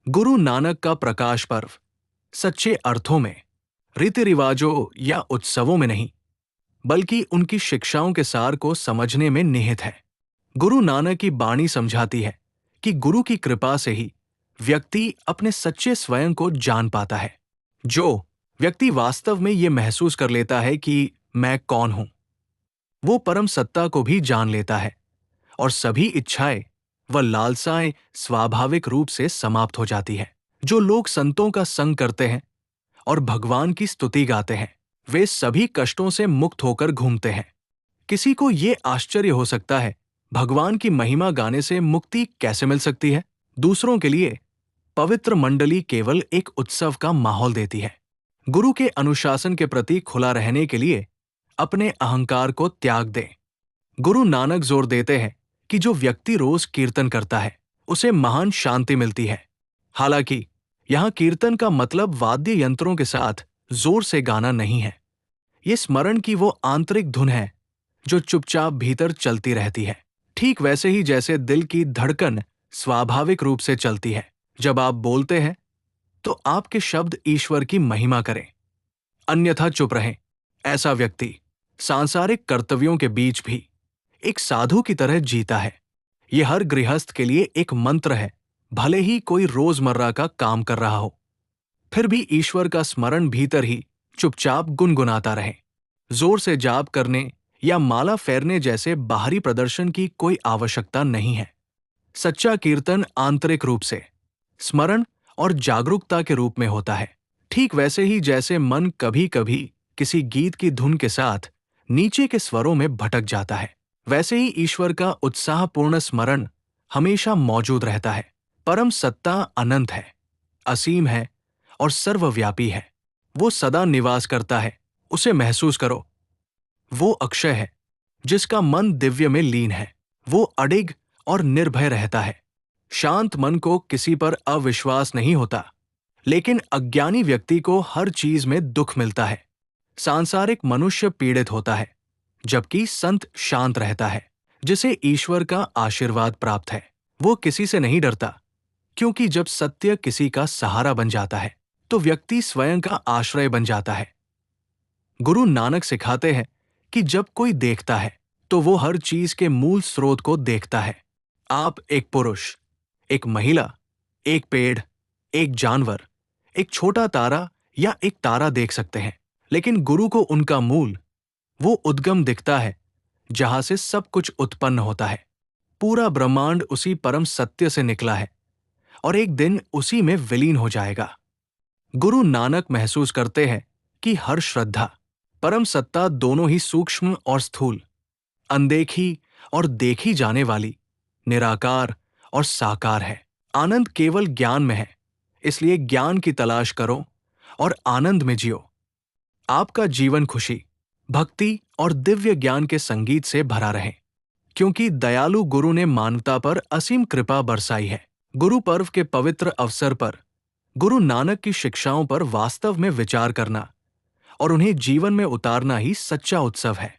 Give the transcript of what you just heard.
गुरु नानक का प्रकाश पर्व सच्चे अर्थों में रीति रिवाजों या उत्सवों में नहीं, बल्कि उनकी शिक्षाओं के सार को समझने में निहित है। गुरु नानक की बाणी समझाती है कि गुरु की कृपा से ही व्यक्ति अपने सच्चे स्वयं को जान पाता है। जो व्यक्ति वास्तव में ये महसूस कर लेता है कि मैं कौन हूं, वो परम सत्ता को भी जान लेता है और सभी इच्छाएं व लालसाएं स्वाभाविक रूप से समाप्त हो जाती है। जो लोग संतों का संग करते हैं और भगवान की स्तुति गाते हैं, वे सभी कष्टों से मुक्त होकर घूमते हैं। किसी को ये आश्चर्य हो सकता है, भगवान की महिमा गाने से मुक्ति कैसे मिल सकती है? दूसरों के लिए पवित्र मंडली केवल एक उत्सव का माहौल देती है। गुरु के अनुशासन के प्रति खुला रहने के लिए अपने अहंकार को त्याग दें। गुरु नानक जोर देते हैं कि जो व्यक्ति रोज कीर्तन करता है, उसे महान शांति मिलती है। हालांकि यहाँ कीर्तन का मतलब वाद्य यंत्रों के साथ जोर से गाना नहीं है। ये स्मरण की वो आंतरिक धुन है जो चुपचाप भीतर चलती रहती है, ठीक वैसे ही जैसे दिल की धड़कन स्वाभाविक रूप से चलती है। जब आप बोलते हैं तो आपके शब्द ईश्वर की महिमा करें, अन्यथा चुप रहें। ऐसा व्यक्ति सांसारिक कर्तव्यों के बीच भी एक साधु की तरह जीता है। यह हर गृहस्थ के लिए एक मंत्र है, भले ही कोई रोजमर्रा का काम कर रहा हो, फिर भी ईश्वर का स्मरण भीतर ही चुपचाप गुनगुनाता रहे। जोर से जाप करने या माला फेरने जैसे बाहरी प्रदर्शन की कोई आवश्यकता नहीं है। सच्चा कीर्तन आंतरिक रूप से स्मरण और जागरूकता के रूप में होता है। ठीक वैसे ही जैसे मन कभी कभी किसी गीत की धुन के साथ नीचे के स्वरों में भटक जाता है, वैसे ही ईश्वर का उत्साहपूर्ण स्मरण हमेशा मौजूद रहता है। परम सत्ता अनंत है, असीम है और सर्वव्यापी है। वो सदा निवास करता है, उसे महसूस करो। वो अक्षय है जिसका मन दिव्य में लीन है। वो अडिग और निर्भय रहता है। शांत मन को किसी पर अविश्वास नहीं होता, लेकिन अज्ञानी व्यक्ति को हर चीज में दुख मिलता है। सांसारिक मनुष्य पीड़ित होता है, जबकि संत शांत रहता है, जिसे ईश्वर का आशीर्वाद प्राप्त है। वो किसी से नहीं डरता, क्योंकि जब सत्य किसी का सहारा बन जाता है तो व्यक्ति स्वयं का आश्रय बन जाता है। गुरु नानक सिखाते हैं कि जब कोई देखता है तो वो हर चीज के मूल स्रोत को देखता है। आप एक पुरुष, एक महिला, एक पेड़, एक जानवर, एक छोटा तारा या एक तारा देख सकते हैं, लेकिन गुरु को उनका मूल, वो उद्गम दिखता है जहां से सब कुछ उत्पन्न होता है। पूरा ब्रह्मांड उसी परम सत्य से निकला है और एक दिन उसी में विलीन हो जाएगा। गुरु नानक महसूस करते हैं कि हर श्रद्धा, परम सत्ता दोनों ही सूक्ष्म और स्थूल, अनदेखी और देखी जाने वाली, निराकार और साकार है। आनंद केवल ज्ञान में है, इसलिए ज्ञान की तलाश करो और आनंद में जियो। आपका जीवन खुशी, भक्ति और दिव्य ज्ञान के संगीत से भरा रहे, क्योंकि दयालु गुरु ने मानवता पर असीम कृपा बरसाई है। गुरु पर्व के पवित्र अवसर पर गुरु नानक की शिक्षाओं पर वास्तव में विचार करना और उन्हें जीवन में उतारना ही सच्चा उत्सव है।